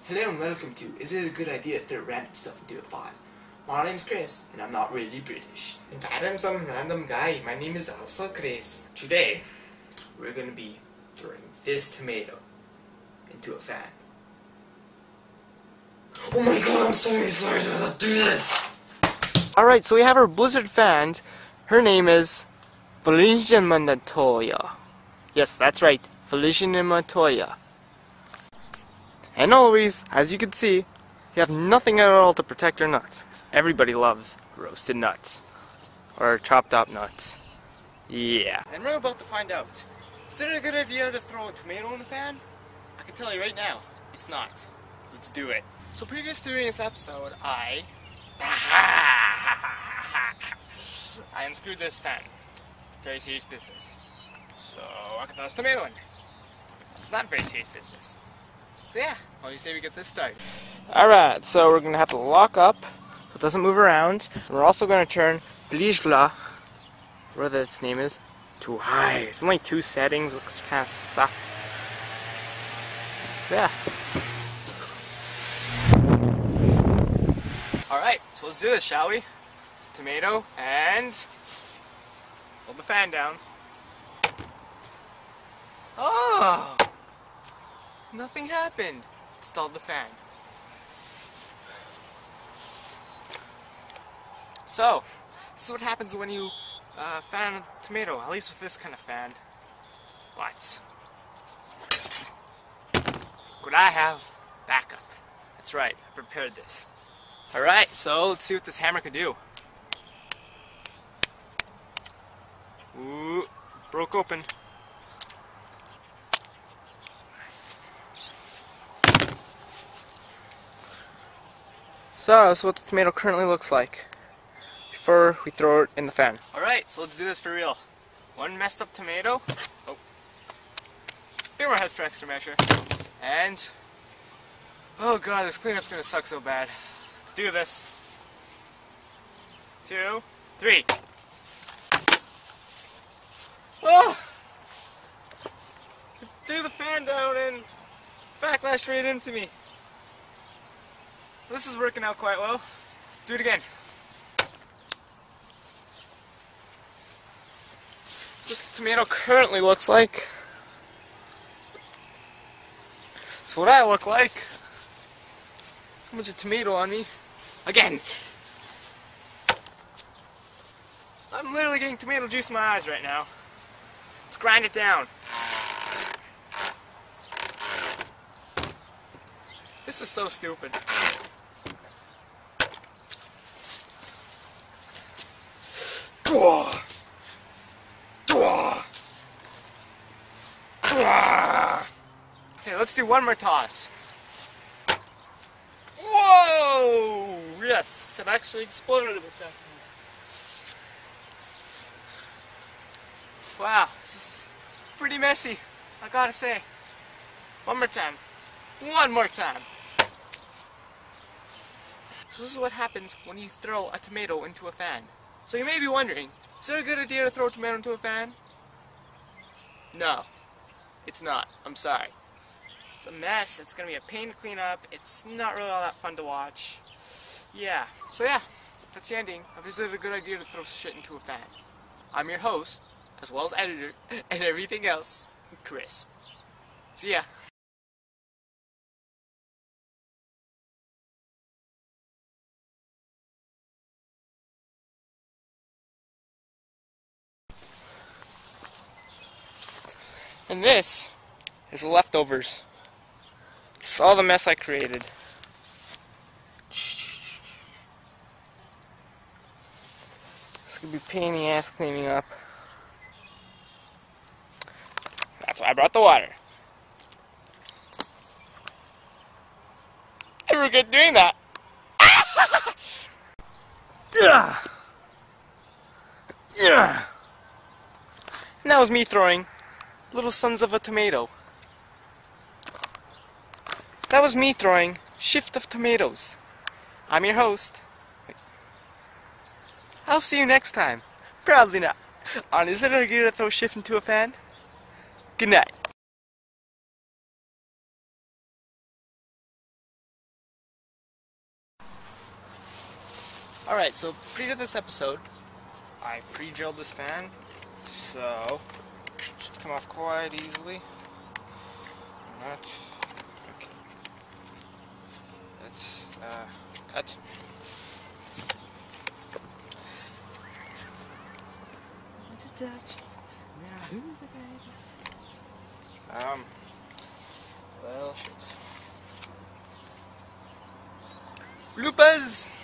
Hello and welcome to Is It a Good Idea to Throw Random Stuff into a File? My name's Chris, and I'm not really British. And I'm some random guy. My name is also Chris. Today, we're gonna be throwing this tomato into a fan. Oh my god, I'm so excited! Let's do this! Alright, so we have our Blizzard fan. Her name is Felicia Montoya. Yes, that's right, Felicia Montoya. And always, as you can see, you have nothing at all to protect your nuts. 'Cause everybody loves roasted nuts. Or chopped up nuts. Yeah. And we're about to find out. Is it a good idea to throw a tomato in the fan? I can tell you right now, it's not. Let's do it. So previous to doing this episode, I unscrewed this fan. Very serious business. So I can throw this tomato in. It's not very serious business. So yeah, why do you say we get this started? Alright, so we're going to have to lock up so it doesn't move around. And we're also going to turn Felicia, whatever its name is, to high. It's only 2 settings, which kind of suck. Yeah. Alright, so let's do this, shall we? It's tomato and hold the fan down. Oh! Nothing happened. Installed the fan. So, this is what happens when you fan a tomato, at least with this kind of fan. But, could I have backup? That's right, I prepared this. Alright, so let's see what this hammer could do. Ooh, broke open. So, this is what the tomato currently looks like before we throw it in the fan. Alright, so let's do this for real. One messed up tomato. Oh. Few more heads for extra measure. And, oh god, this cleanup's gonna suck so bad. Let's do this. 2, 3. Oh! It threw the fan down and backlashed right into me. This is working out quite well. Let's do it again. This is what the tomato currently looks like. So what I look like. So much of tomato on me. Again. I'm literally getting tomato juice in my eyes right now. Let's grind it down. This is so stupid. Okay, let's do one more toss. Whoa! Yes, it actually exploded a bit that time. Wow, this is pretty messy, I gotta say. One more time. One more time. So this is what happens when you throw a tomato into a fan. So you may be wondering, is it a good idea to throw a tomato into a fan? No, it's not. I'm sorry. It's a mess. It's going to be a pain to clean up. It's not really all that fun to watch. Yeah. So yeah, that's the ending of Is It a Good Idea to Throw Shit into a Fan? I'm your host, as well as editor, and everything else, Chris. See ya. And this is the leftovers. It's all the mess I created. It's gonna be a pain in the ass cleaning up. That's why I brought the water. I regret doing that. And that was me throwing little sons of a tomato. That was me throwing shift of tomatoes. I'm your host. I'll see you next time. Probably not. On Is It a Good Idea to Throw Shift into a Fan? Good night. Alright, so pre to this episode, I pre-drilled this fan, so it should come off quite easily. Not okay. Let's cut. Want to touch? Now who's the greatest? Well, shit. Bloopers!